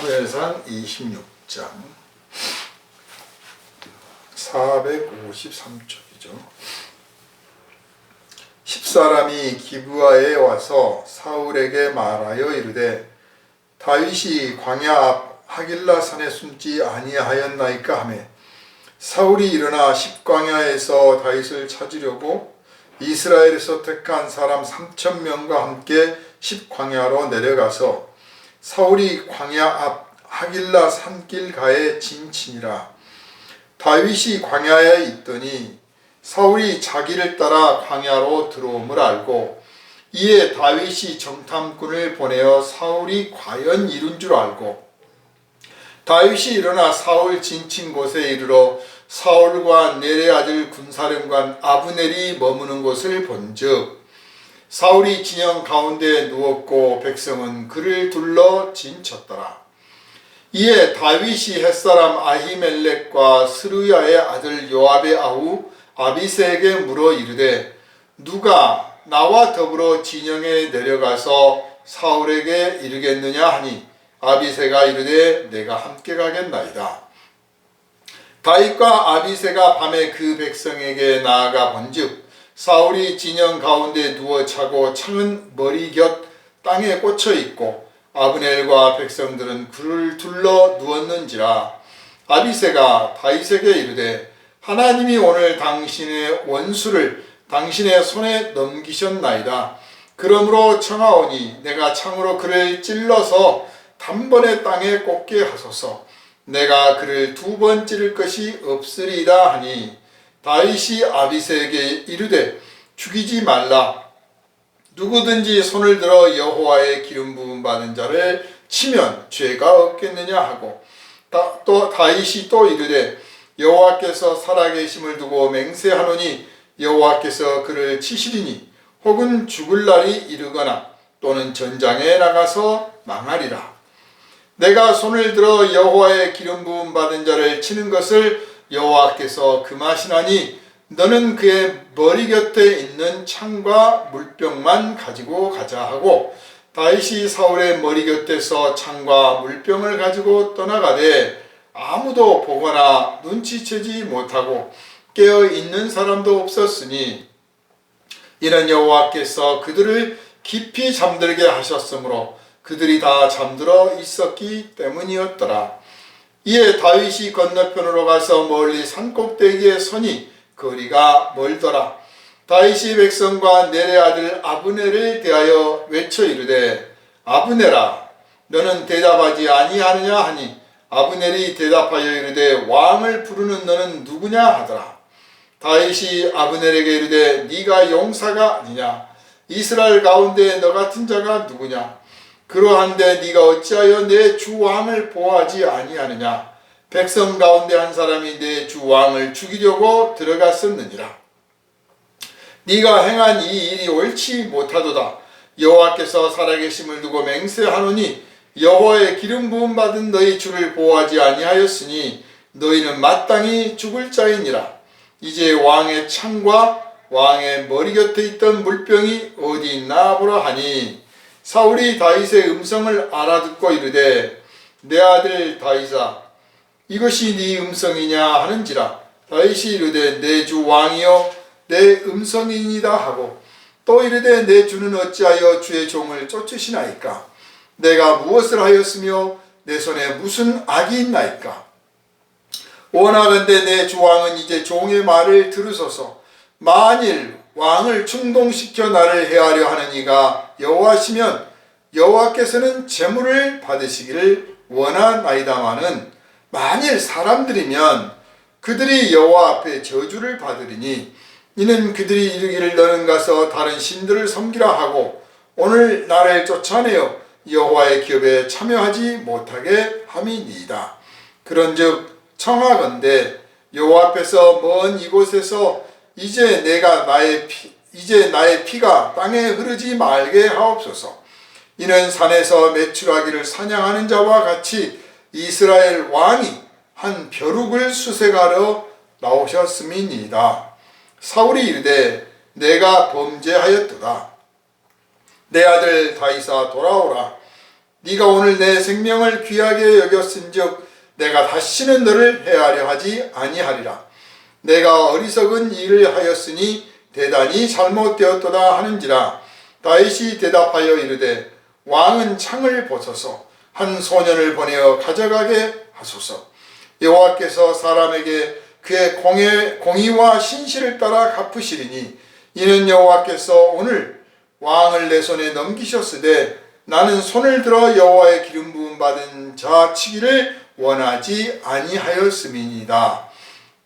사무엘상 26장 453쪽이죠. 10사람이 기브아에 와서 사울에게 말하여 이르되 다윗이 광야 앞 하길라 산에 숨지 아니하였나이까 하매 사울이 일어나 십광야에서 다윗을 찾으려고 이스라엘에서 택한 사람 3,000명과 함께 십광야로 내려가서 사울이 광야 앞 하길라 산길가에 진치니라. 다윗이 광야에 있더니 사울이 자기를 따라 광야로 들어옴을 알고 이에 다윗이 정탐꾼을 보내어 사울이 과연 이룬 줄 알고 다윗이 일어나 사울 진친 곳에 이르러 사울과 넬의 아들 군사령관 아브넬이 머무는 곳을 본즉 사울이 진영 가운데 누웠고 백성은 그를 둘러 진쳤더라. 이에 다윗이 햇사람 아히멜렉과 스루야의 아들 요압의 아우 아비새에게 물어 이르되 누가 나와 더불어 진영에 내려가서 사울에게 이르겠느냐 하니 아비새가 이르되 내가 함께 가겠나이다. 다윗과 아비새가 밤에 그 백성에게 나아가 본즉 사울이 진영 가운데 누워 자고 창은 머리 곁 땅에 꽂혀 있고 아브넬과 백성들은 그를 둘러 누웠는지라. 아비새가 다윗에게 이르되 하나님이 오늘 당신의 원수를 당신의 손에 넘기셨나이다. 그러므로 청하오니 내가 창으로 그를 찔러서 단번에 땅에 꽂게 하소서. 내가 그를 2번 찌를 것이 없으리이다 하니 다윗이 아비새에게 이르되 죽이지 말라. 누구든지 손을 들어 여호와의 기름 부음 받은 자를 치면 죄가 없겠느냐 하고 또 다윗이 또 이르되 여호와께서 살아계심을 두고 맹세하노니 여호와께서 그를 치시리니 혹은 죽을 날이 이르거나 또는 전장에 나가서 망하리라. 내가 손을 들어 여호와의 기름 부음 받은 자를 치는 것을 여호와께서 금하시나니 너는 그의 머리 곁에 있는 창과 물병만 가지고 가자 하고 다윗이 사울의 머리 곁에서 창과 물병을 가지고 떠나가되 아무도 보거나 눈치채지 못하고 깨어 있는 사람도 없었으니 이는 여호와께서 그들을 깊이 잠들게 하셨으므로 그들이 다 잠들어 있었기 때문이었더라. 이에 다윗이 건너편으로 가서 멀리 산꼭대기에 서니 거리가 멀더라. 다윗이 백성과 넬의 아들 아브넬을 대하여 외쳐 이르되 아브넬아 너는 대답하지 아니하느냐 하니 아브넬이 대답하여 이르되 왕을 부르는 너는 누구냐 하더라. 다윗이 아브넬에게 이르되 네가 용사가 아니냐? 이스라엘 가운데 너 같은 자가 누구냐? 그러한데 네가 어찌하여 내 주 왕을 보호하지 아니하느냐? 백성 가운데 한 사람이 내 주 왕을 죽이려고 들어갔었느니라. 네가 행한 이 일이 옳지 못하도다. 여호와께서 살아계심을 두고 맹세하노니 여호와의 기름 부음 받은 너희 주를 보호하지 아니하였으니 너희는 마땅히 죽을 자이니라. 이제 왕의 창과 왕의 머리 곁에 있던 물병이 어디 있나 보라 하니 사울이 다윗의 음성을 알아듣고 이르되 내 아들 다윗아 이것이 네 음성이냐 하는지라. 다윗이 이르되 내 주 왕이여 내 음성이니이다 하고 또 이르되 내 주는 어찌하여 주의 종을 쫓으시나이까? 내가 무엇을 하였으며 내 손에 무슨 악이 있나이까? 원하건대 내 주 왕은 이제 종의 말을 들으소서. 만일 왕을 충동시켜 나를 해하려 하는 이가 여호와시면 여호와께서는 제물을 받으시기를 원하나이다마는 만일 사람들이면 그들이 여호와 앞에 저주를 받으리니 이는 그들이 이르기를 너는 가서 다른 신들을 섬기라 하고 오늘 나를 쫓아내어 여호와의 기업에 참여하지 못하게 함이니이다. 그런즉 청하건대 여호와 앞에서 먼 이곳에서 이제 나의 피가 땅에 흐르지 말게 하옵소서. 이는 산에서 메추라기를 사냥하는 자와 같이 이스라엘 왕이 한 벼룩을 수색하러 나오셨음이니이다. 사울이 이르되 내가 범죄하였도다. 내 아들 다윗아 돌아오라. 네가 오늘 내 생명을 귀하게 여겼은즉 내가 다시는 너를 해하려 하지 아니하리라. 내가 어리석은 일을 하였으니 대단히 잘못되었도다 하는지라. 다윗이 대답하여 이르되 왕은 창을 벗어서 한 소년을 보내어 가져가게 하소서. 여호와께서 사람에게 그의 공의와 신실을 따라 갚으시리니 이는 여호와께서 오늘 왕을 내 손에 넘기셨으되 나는 손을 들어 여호와의 기름 부음 받은 자 치기를 원하지 아니하였음이니이다.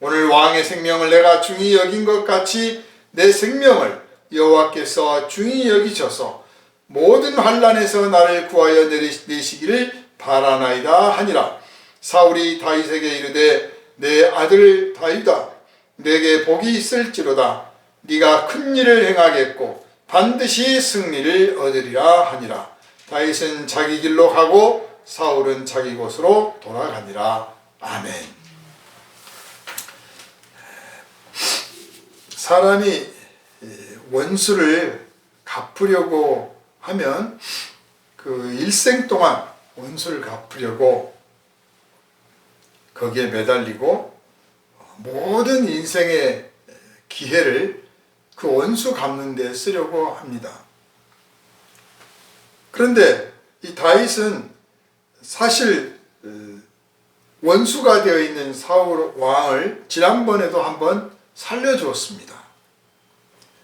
오늘 왕의 생명을 내가 중히 여긴 것 같이 내 생명을 여호와께서 중히 여기셔서 모든 환난에서 나를 구하여 내시기를 바라나이다 하니라. 사울이 다윗에게 이르되 내 아들 다윗아 내게 복이 있을지로다. 네가 큰 일을 행하겠고 반드시 승리를 얻으리라 하니라. 다윗은 자기 길로 가고 사울은 자기 곳으로 돌아가니라. 아멘. 사람이 원수를 갚으려고 하면 그 일생 동안 원수를 갚으려고 거기에 매달리고 모든 인생의 기회를 그 원수 갚는 데 쓰려고 합니다. 그런데 이 다윗은 사실 원수가 되어 있는 사울 왕을 지난번에도 한번 살려주었습니다.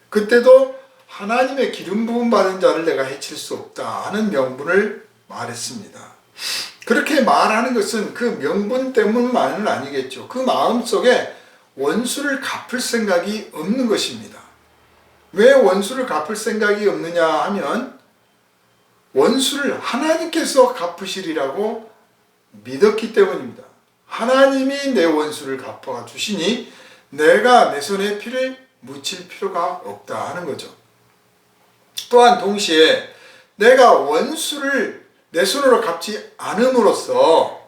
그때도 하나님의 기름 부음 받은 자를 내가 해칠 수 없다 하는 명분을 말했습니다. 그렇게 말하는 것은 그 명분 때문만은 아니겠죠. 그 마음속에 원수를 갚을 생각이 없는 것입니다. 왜 원수를 갚을 생각이 없느냐 하면 원수를 하나님께서 갚으시리라고 믿었기 때문입니다. 하나님이 내 원수를 갚아 주시니 내가 내 손에 피를 묻힐 필요가 없다 하는 거죠. 또한 동시에 내가 원수를 내 손으로 갚지 않음으로써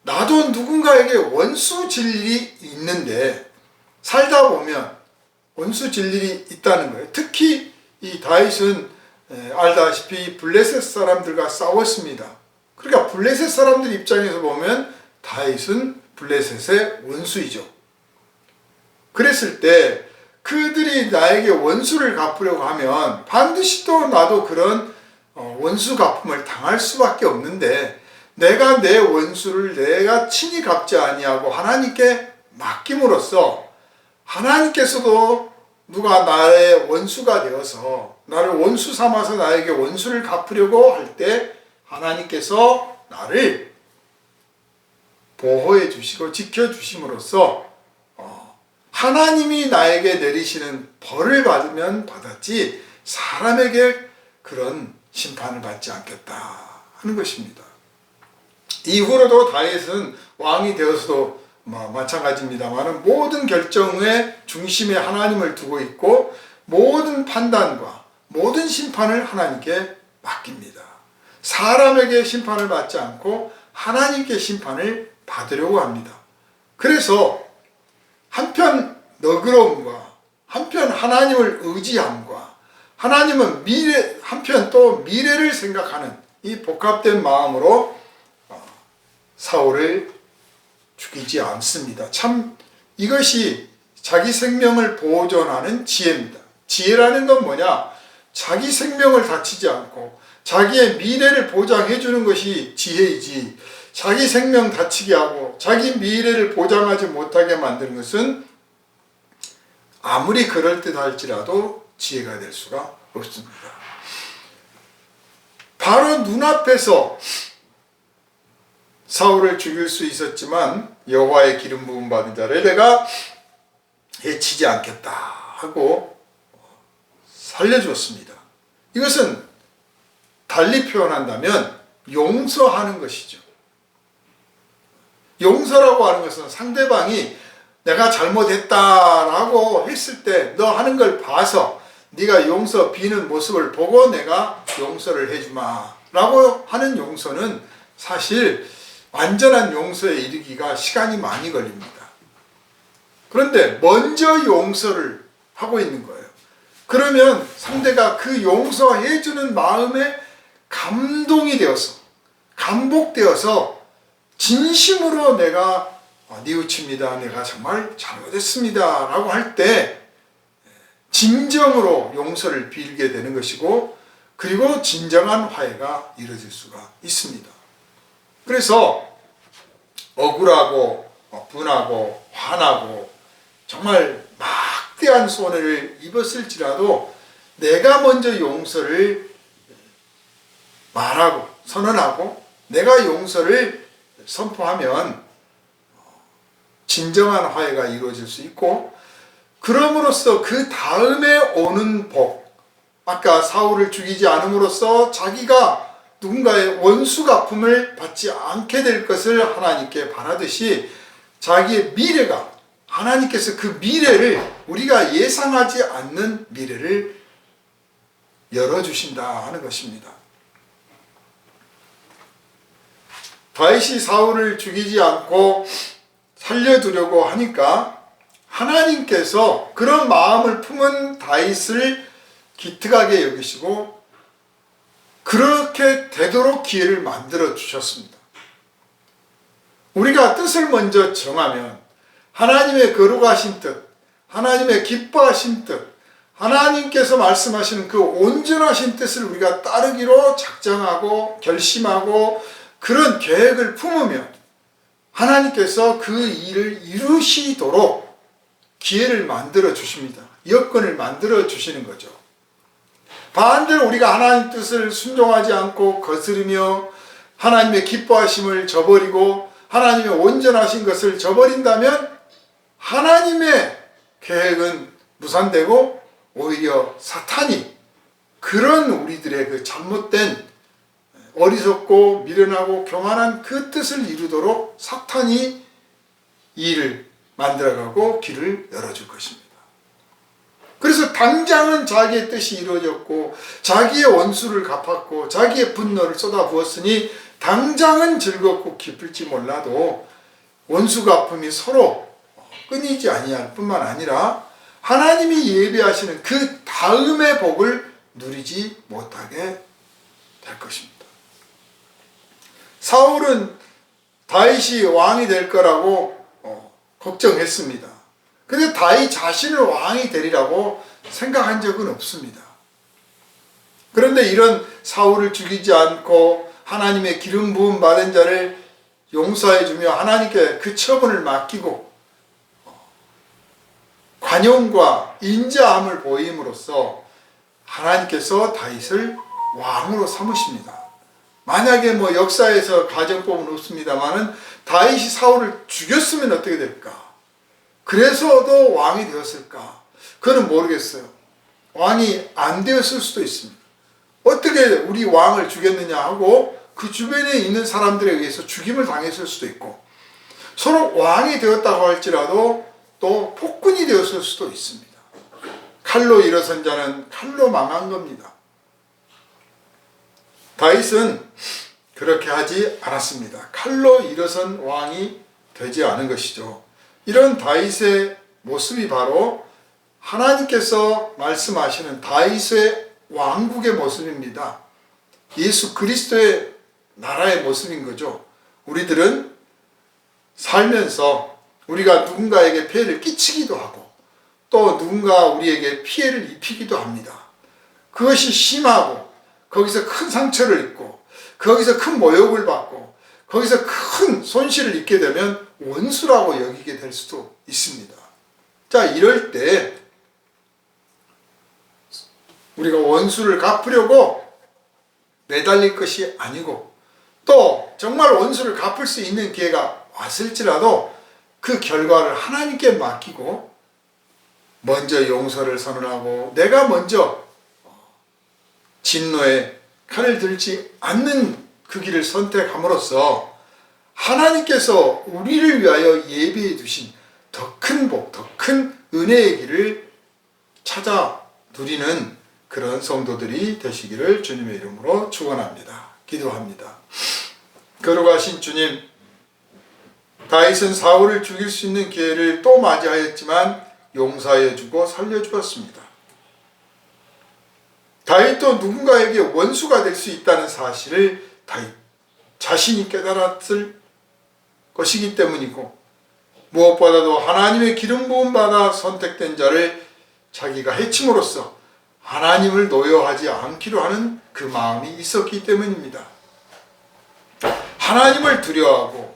나도 누군가에게 원수 질 일이 있는데 살다 보면 원수 질 일이 있다는 거예요. 특히 이 다윗은 알다시피 블레셋 사람들과 싸웠습니다. 그러니까 블레셋 사람들 입장에서 보면 다윗은 블레셋의 원수이죠. 그랬을 때 그들이 나에게 원수를 갚으려고 하면 반드시 또 나도 그런 원수 갚음을 당할 수밖에 없는데 내가 내 원수를 내가 친히 갚지 아니하고 하나님께 맡김으로써 하나님께서도 누가 나의 원수가 되어서 나를 원수 삼아서 나에게 원수를 갚으려고 할 때 하나님께서 나를 보호해 주시고 지켜 주심으로써 하나님이 나에게 내리시는 벌을 받으면 받았지 사람에게 그런 심판을 받지 않겠다 하는 것입니다. 이후로도 다윗은 왕이 되어서도 마찬가지입니다만 모든 결정의 중심에 하나님을 두고 있고 모든 판단과 모든 심판을 하나님께 맡깁니다. 사람에게 심판을 받지 않고 하나님께 심판을 받으려고 합니다. 그래서 한편 너그러움과 한편 하나님을 의지함과 하나님은 한편 또 미래를 생각하는 이 복합된 마음으로 사울을 죽이지 않습니다. 참 이것이 자기 생명을 보존하는 지혜입니다. 지혜라는 건 뭐냐? 자기 생명을 다치지 않고 자기의 미래를 보장해 주는 것이 지혜이지 자기 생명 다치게 하고 자기 미래를 보장하지 못하게 만드는 것은 아무리 그럴듯할지라도 지혜가 될 수가 없습니다. 바로 눈앞에서 사울을 죽일 수 있었지만 여호와의 기름 부음 받은 자를 내가 해치지 않겠다 하고 살려주었습니다. 이것은 달리 표현한다면 용서하는 것이죠. 용서라고 하는 것은 상대방이 내가 잘못했다라고 했을 때 너 하는 걸 봐서 네가 용서 비는 모습을 보고 내가 용서를 해주마 라고 하는 용서는 사실 완전한 용서에 이르기가 시간이 많이 걸립니다. 그런데 먼저 용서를 하고 있는 거예요. 그러면 상대가 그 용서해주는 마음에 감동이 되어서, 감복되어서 진심으로 내가 뉘우칩니다, 내가 정말 잘못했습니다 라고 할 때 진정으로 용서를 빌게 되는 것이고, 그리고 진정한 화해가 이루어질 수가 있습니다. 그래서 억울하고 분하고 화나고 정말 막대한 손해를 입었을지라도 내가 먼저 용서를 말하고 선언하고 내가 용서를 선포하면 진정한 화해가 이루어질 수 있고, 그럼으로써 그 다음에 오는 복, 아까 사울을 죽이지 않음으로써 자기가 누군가의 원수 갚음을 받지 않게 될 것을 하나님께 바라듯이 자기의 미래가, 하나님께서 그 미래를, 우리가 예상하지 않는 미래를 열어주신다 하는 것입니다. 다윗이 사울을 죽이지 않고 살려두려고 하니까 하나님께서 그런 마음을 품은 다윗을 기특하게 여기시고 그렇게 되도록 기회를 만들어 주셨습니다. 우리가 뜻을 먼저 정하면 하나님의 거룩하신 뜻, 하나님의 기뻐하신 뜻, 하나님께서 말씀하시는 그 온전하신 뜻을 우리가 따르기로 작정하고 결심하고 그런 계획을 품으면 하나님께서 그 일을 이루시도록 기회를 만들어 주십니다. 여건을 만들어 주시는 거죠. 반대로 우리가 하나님 뜻을 순종하지 않고 거스르며 하나님의 기뻐하심을 저버리고 하나님의 온전하신 것을 저버린다면 하나님의 계획은 무산되고 오히려 사탄이 그런 우리들의 그 잘못된 어리석고 미련하고 교만한 그 뜻을 이루도록 사탄이 일을 만들어가고 길을 열어줄 것입니다. 그래서 당장은 자기의 뜻이 이루어졌고 자기의 원수를 갚았고 자기의 분노를 쏟아부었으니 당장은 즐겁고 기쁠지 몰라도 원수 갚음이 서로 끊이지 아니할 뿐만 아니라 하나님이 예비하시는 그 다음의 복을 누리지 못하게 될 것입니다. 사울은 다윗이 왕이 될 거라고 걱정했습니다. 근데 다윗 자신을 왕이 되리라고 생각한 적은 없습니다. 그런데 이런 사울을 죽이지 않고 하나님의 기름 부음 받은 자를 용서해 주며 하나님께 그 처분을 맡기고 관용과 인자함을 보임으로써 하나님께서 다윗을 왕으로 삼으십니다. 만약에 역사에서 가정법은 없습니다만은 다윗이 사울을 죽였으면 어떻게 될까? 그래서도 왕이 되었을까? 그는 모르겠어요. 왕이 안 되었을 수도 있습니다. 어떻게 우리 왕을 죽였느냐 하고 그 주변에 있는 사람들에 의해서 죽임을 당했을 수도 있고, 서로 왕이 되었다고 할지라도 또 폭군이 되었을 수도 있습니다. 칼로 일어선 자는 칼로 망한 겁니다. 다윗은 그렇게 하지 않았습니다. 칼로 일어선 왕이 되지 않은 것이죠. 이런 다윗의 모습이 바로 하나님께서 말씀하시는 다윗의 왕국의 모습입니다. 예수 그리스도의 나라의 모습인 거죠. 우리들은 살면서 우리가 누군가에게 피해를 끼치기도 하고 또 누군가 우리에게 피해를 입히기도 합니다. 그것이 심하고 거기서 큰 상처를 입고 거기서 큰 모욕을 받고 거기서 큰 손실을 입게 되면 원수라고 여기게 될 수도 있습니다. 자, 이럴 때 우리가 원수를 갚으려고 매달릴 것이 아니고 또 정말 원수를 갚을 수 있는 기회가 왔을지라도 그 결과를 하나님께 맡기고 먼저 용서를 선언하고 내가 먼저 진노의 칼을 들지 않는 그 길을 선택함으로써 하나님께서 우리를 위하여 예비해 두신 더 큰 복, 더 큰 은혜의 길을 찾아 누리는 그런 성도들이 되시기를 주님의 이름으로 축원합니다. 기도합니다. 거룩하신 주님, 다윗은 사울을 죽일 수 있는 기회를 또 맞이하였지만 용서해 주고 살려 주었습니다. 다윗도 누군가에게 원수가 될 수 있다는 사실을 다윗 자신이 깨달았을 것이기 때문이고, 무엇보다도 하나님의 기름 부음 받아 선택된 자를 자기가 해침으로써 하나님을 노여하지 않기로 하는 그 마음이 있었기 때문입니다. 하나님을 두려워하고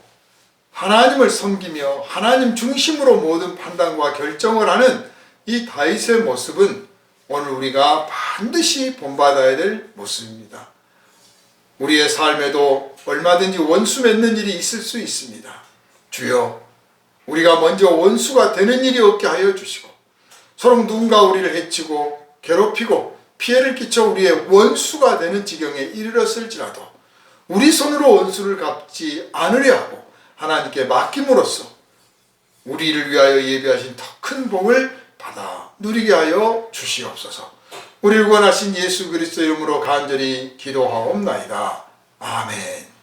하나님을 섬기며 하나님 중심으로 모든 판단과 결정을 하는 이 다윗의 모습은 오늘 우리가 반드시 본받아야 될 모습입니다. 우리의 삶에도 얼마든지 원수 맺는 일이 있을 수 있습니다. 주여, 우리가 먼저 원수가 되는 일이 없게 하여 주시고, 서로 누군가 우리를 해치고 괴롭히고 피해를 끼쳐 우리의 원수가 되는 지경에 이르렀을지라도 우리 손으로 원수를 갚지 않으려 하고 하나님께 맡김으로써 우리를 위하여 예비하신 더 큰 복을 받아 누리게 하여 주시옵소서. 우리를 구원하신 예수 그리스도 이름으로 간절히 기도하옵나이다. 아멘.